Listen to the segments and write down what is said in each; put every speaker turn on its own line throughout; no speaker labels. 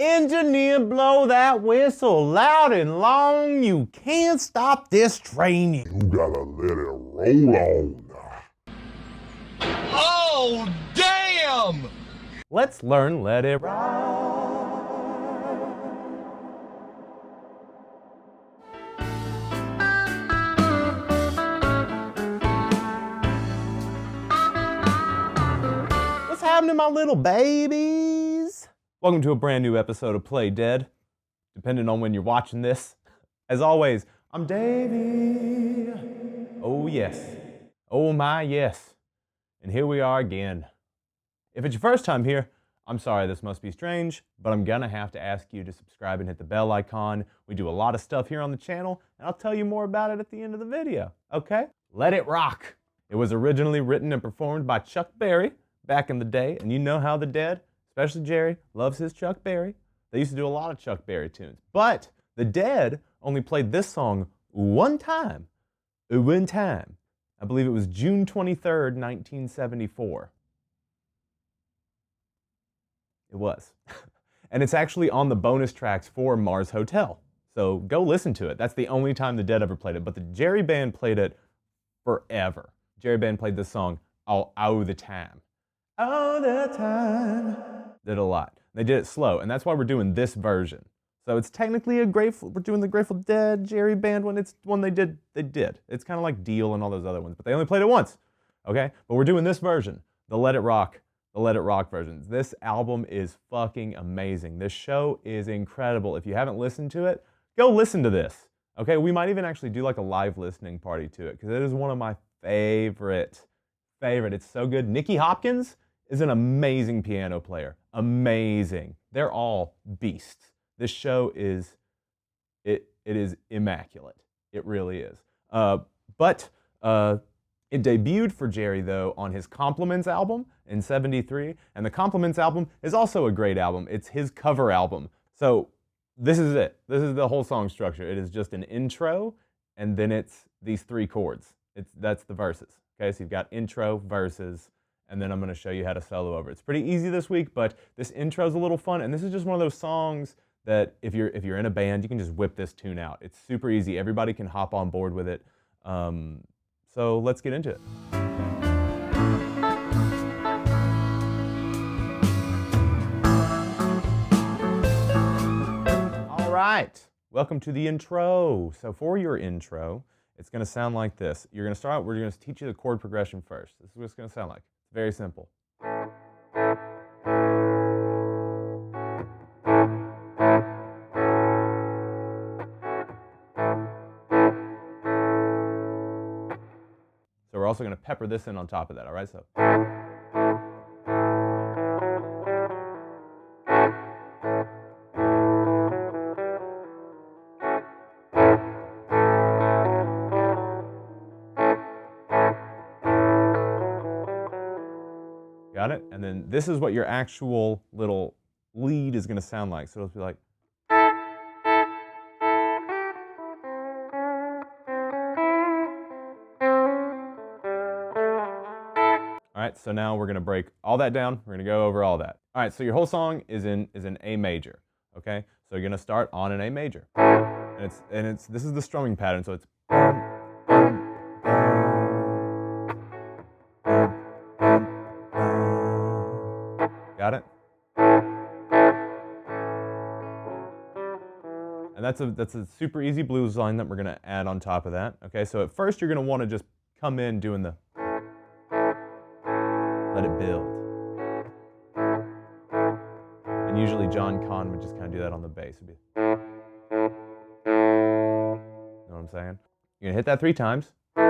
Engineer, blow that whistle loud and long. You can't stop this train.
You gotta let it roll on.
Oh, damn!
Let's learn Let It Rock. What's happening, my little babies? Welcome to a brand new episode of Play Dead, depending on when you're watching this. As always, I'm Davey. Oh yes. Oh my yes. And here we are again. If it's your first time here, I'm sorry this must be strange, but I'm gonna have to ask you to subscribe and hit the bell icon. We do a lot of stuff here on the channel, and I'll tell you more about it at the end of the video, okay? Let It Rock. It was originally written and performed by Chuck Berry back in the day, and you know how the Dead, especially Jerry, loves his Chuck Berry. They used to do a lot of Chuck Berry tunes, but the Dead only played this song one time. One time. I believe it was June 23rd, 1974. It was. And it's actually on the bonus tracks for Mars Hotel. So go listen to it. That's the only time the Dead ever played it. But the Jerry Band played it forever. Jerry Band played this song all the time. All the time. Did a lot. They did it slow, and that's why we're doing this version. So it's technically we're doing the Grateful Dead Jerry Band one. It's one they did. It's kind of like Deal and all those other ones, but they only played it once, okay? But we're doing this version, the Let It Rock version. This album is fucking amazing. This show is incredible. If you haven't listened to it, go listen to this, okay? We might even actually do like a live listening party to it, because it is one of my favorite. It's so good. Nicky Hopkins is an amazing piano player. Amazing. They're all beasts. This show is, it is immaculate. It really is. But it debuted for Jerry, though, on his Compliments album in '73. And the Compliments album is also a great album. It's his cover album. So this is it. This is the whole song structure. It is just an intro, and then it's these three chords. That's the verses. Okay, so you've got intro, verses, and then I'm going to show you how to solo over it. It's pretty easy this week, but this intro is a little fun, and this is just one of those songs that if you're in a band, you can just whip this tune out. It's super easy. Everybody can hop on board with it. So let's get into it. All right, welcome to the intro. So for your intro, it's going to sound like this. We're going to teach you the chord progression first. This is what it's going to sound like. It's very simple. So we're also going to pepper this in on top of that, all right? So. Got it? And then this is what your actual little lead is going to sound like. So it'll be like. All right, so now we're going to break all that down. We're going to go over all that. All right, so your whole song is in A major, okay? So you're going to start on an A major. And this is the strumming pattern, so it's got it? And that's a super easy blues line that we're going to add on top of that. Okay, so at first you're going to want to just come in doing the let it build. And usually John Conn would just kind of do that on the bass. It'd be, you know what I'm saying? You're going to hit that 3 times. All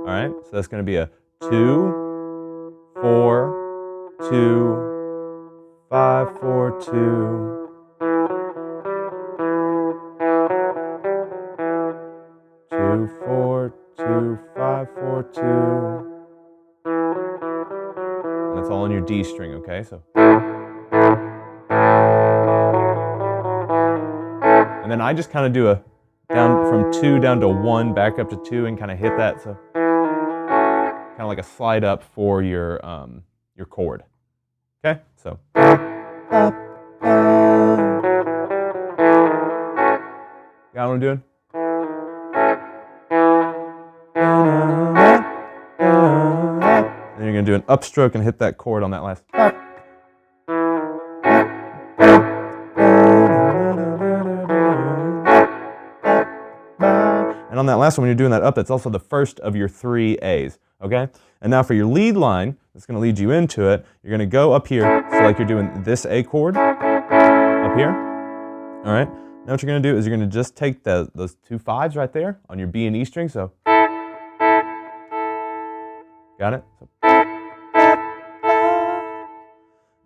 right, so that's going to be a 2, 4, 2, 5, 4, 2. 2, 4, 2, 5, 4, 2. And that's all on your D string, okay? So. And then I just kind of do a down from 2 down to 1, back up to 2, and kind of hit that. So kind of like a slide up for your chord. Okay, so. Got what I'm doing? And then you're going to do an upstroke and hit that chord on that last. And on that last one, when you're doing that up, that's also the first of your 3 A's, okay? And now for your lead line, that's going to lead you into it, you're going to go up here, so like you're doing this A chord up here, all right? Now what you're going to do is you're going to just take those 2 5s right there on your B and E string, so. Got it? So.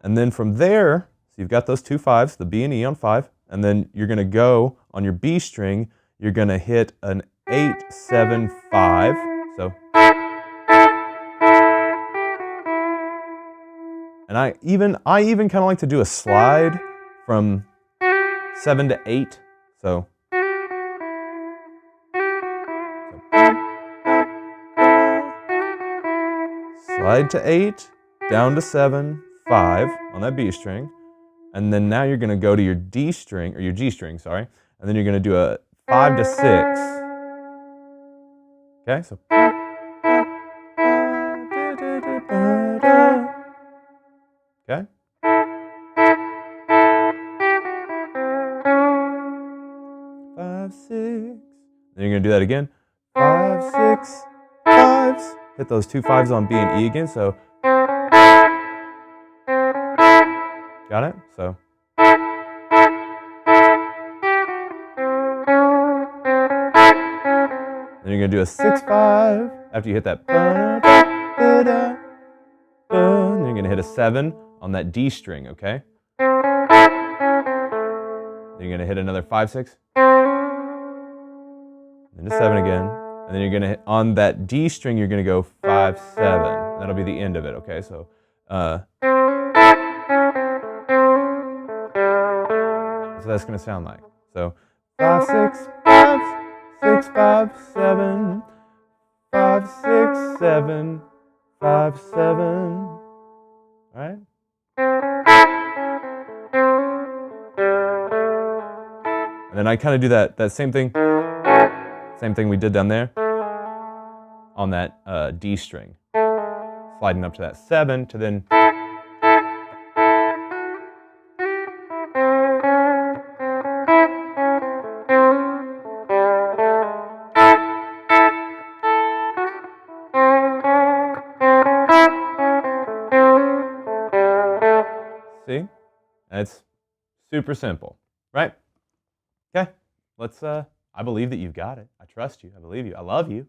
And then from there, so you've got those 2 5s, the B and E on 5, and then you're going to go on your B string, you're going to hit an 8, 7, 5, so. And I even kind of like to do a slide from 7 to 8, so. Slide to 8, down to 7, 5 on that B string, and then now you're going to go to your D string, or your G string, sorry, and then you're going to do a 5 to 6. Okay, so. Okay. 5, 6. Then you're going to do that again. 5, 6, 5s. Hit those 2 5s on B and E again, so. Got it? So. Then you're going to do a 6, 5 after you hit that. Then you're going to hit a 7 on that D string, okay? Then you're going to hit another 5, 6. Then a 7 again. And then you're going to hit, on that D string, you're going to go 5, 7. That'll be the end of it, okay? So, so that's going to sound like. So, 5, 6, 5, 6, 5, 7, 5, 6, 7, 5, 7. All right? And then I kind of do that same thing we did down there on that D string, sliding up to that 7 to then. See? It's super simple, right? Okay, let's, I believe that you've got it. I trust you. I believe you. I love you.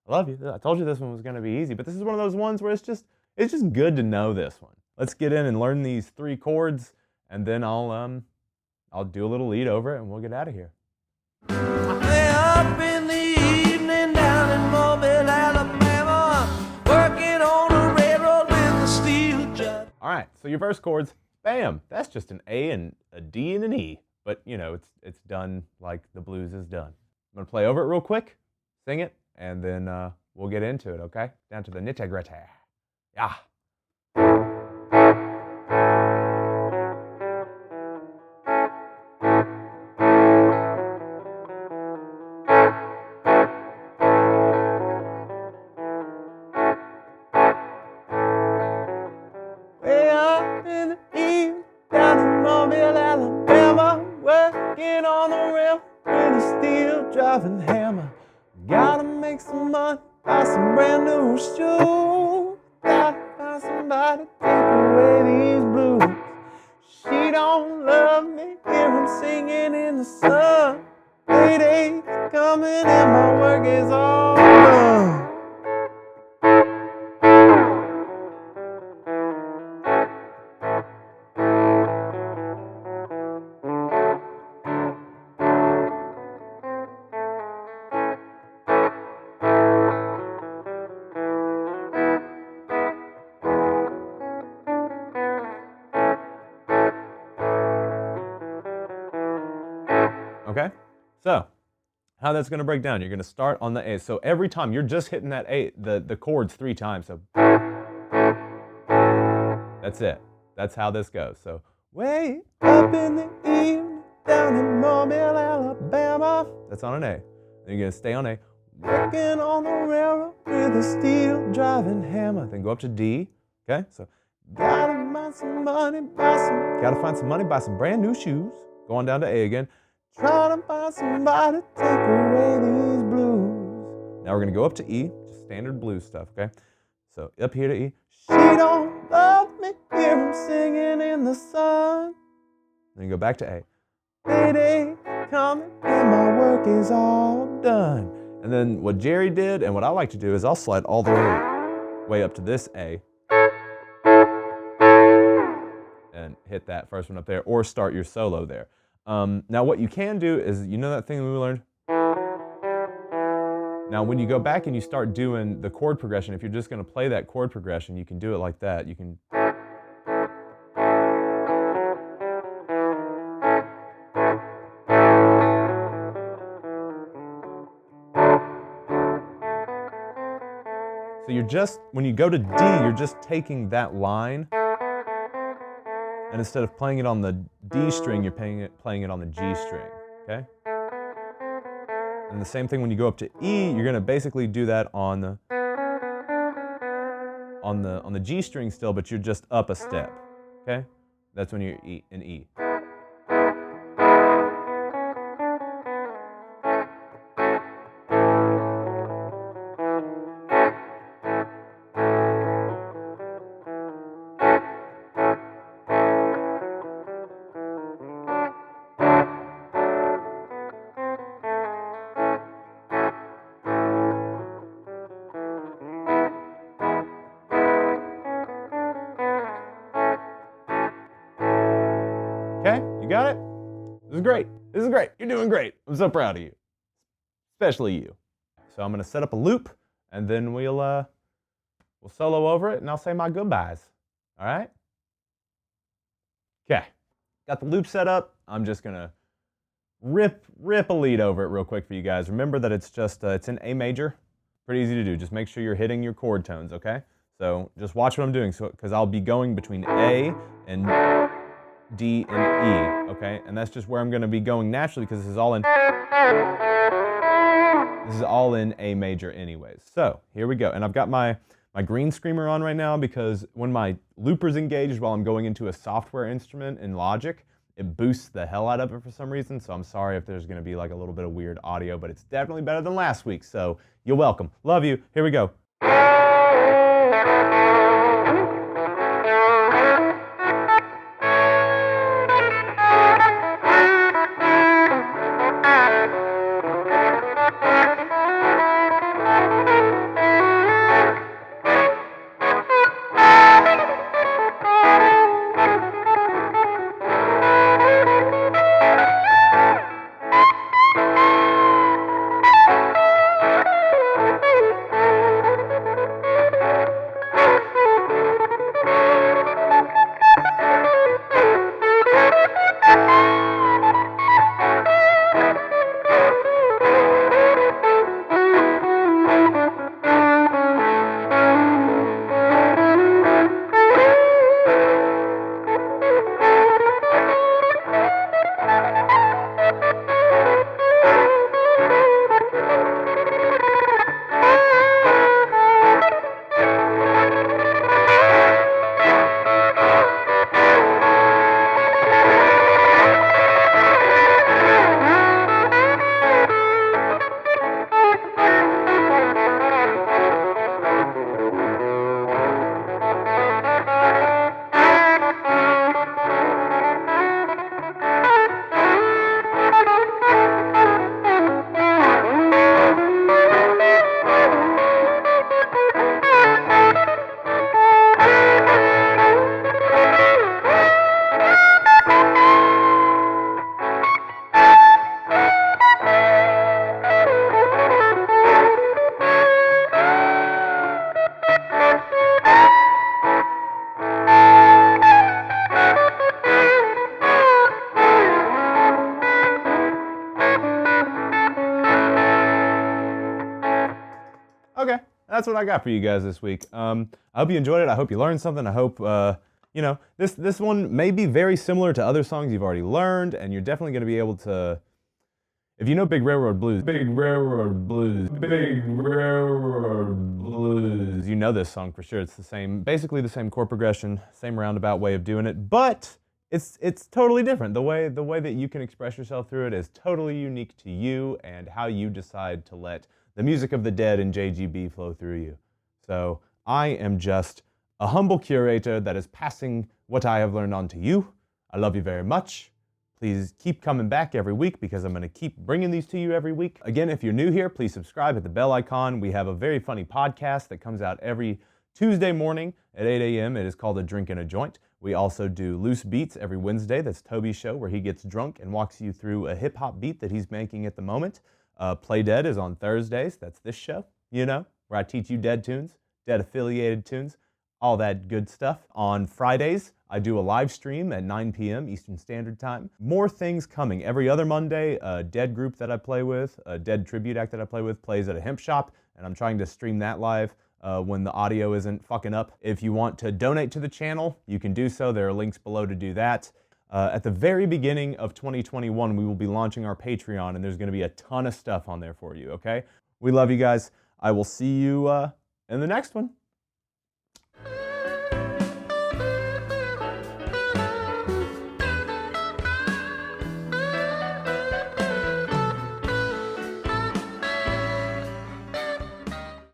I love you. I told you this one was going to be easy, but this is one of those ones where it's just good to know this one. Let's get in and learn these 3 chords, and then I'll do a little lead over it, and we'll get out of here.
Up in the evening down in Mobile, Alabama, working on a railroad with a steel jet.
All right, so your verse chords, bam, that's just an A and a D and an E. But, you know, it's done like the blues is done. I'm going to play over it real quick, sing it, and then we'll get into it, okay? Down to the nitty-gritty. Yeah. Way up in the evening, down in Mobile, Alabama, working on the rail with a steel driving hammer. Gotta make some money, buy some brand new shoes. Gotta find somebody to take away these blues. She don't love me, hear 'em singing in the sun. Payday's coming and my work is all done. Okay, so how that's going to break down, you're going to start on the A. So every time you're just hitting that A, the chords 3 times. So that's it. That's how this goes. So, way up in the evening, down in Mobile, Alabama. That's on an A. Then you're going to stay on A. Working on the railroad with a steel driving hammer. Then go up to D. Okay? So, gotta find some money, buy some brand new shoes. Go on down to A again. Trying to find somebody to take away these blues. Now we're going to go up to E. Just standard blues stuff, okay? So, up here to E. She don't love me, hear him singing in the sun. Then you go back to A. Payday coming and my work is all done. And then what Jerry did and what I like to do is I'll slide all the way up to this A and hit that first one up there, or start your solo there. Now what you can do is, you know that thing we learned? Now when you go back and you start doing the chord progression, if you're just going to play that chord progression, you can do it like that. You can... So you're just, when you go to D, you're just taking that line, and instead of playing it on the D string, you're playing it on the G string, okay? And the same thing when you go up to E, you're going to basically do that on the G string still, but you're just up a step, okay? That's when you're in E. Okay, you got it? This is great. This is great. You're doing great. I'm so proud of you. Especially you. So I'm going to set up a loop, and then we'll solo over it, and I'll say my goodbyes. All right? Okay. Got the loop set up. I'm just going to rip a lead over it real quick for you guys. Remember that it's just, it's in A major. Pretty easy to do. Just make sure you're hitting your chord tones, okay? So just watch what I'm doing, because I'll be going between A and D and E, okay? And that's just where I'm going to be going naturally, because this is all in A major anyways. So here we go. And I've got my green screamer on right now, because when my looper's engaged while I'm going into a software instrument in Logic, it boosts the hell out of it for some reason. So I'm sorry if there's going to be like a little bit of weird audio, but it's definitely better than last week. So you're welcome. Love you. Here we go. Okay, that's what I got for you guys this week. I hope you enjoyed it. I hope you learned something. I hope you know, this one may be very similar to other songs you've already learned, and you're definitely going to be able to, if you know Big Railroad Blues, Big Railroad Blues, Big Railroad Blues, you know this song for sure. It's the same, basically the same chord progression, same roundabout way of doing it, but it's totally different. The way that you can express yourself through it is totally unique to you and how you decide to let the music of the Dead and JGB flow through you. So I am just a humble curator that is passing what I have learned on to you. I love you very much. Please keep coming back every week because I'm going to keep bringing these to you every week. Again, if you're new here, please subscribe, hit the bell icon. We have a very funny podcast that comes out every Tuesday morning at 8 a.m. It is called A Drink and a Joint. We also do Loose Beats every Wednesday. That's Toby's show where he gets drunk and walks you through a hip-hop beat that he's making at the moment. Play Dead is on Thursdays. That's this show, you know, where I teach you Dead tunes, Dead-affiliated tunes, all that good stuff. On Fridays, I do a live stream at 9 p.m. Eastern Standard Time. More things coming. Every other Monday, a Dead group that I play with, a Dead tribute act that I play with, plays at a hemp shop, and I'm trying to stream that live when the audio isn't fucking up. If you want to donate to the channel, you can do so. There are links below to do that. At the very beginning of 2021, we will be launching our Patreon, and there's going to be a ton of stuff on there for you, okay? We love you guys. I will see you in the next one.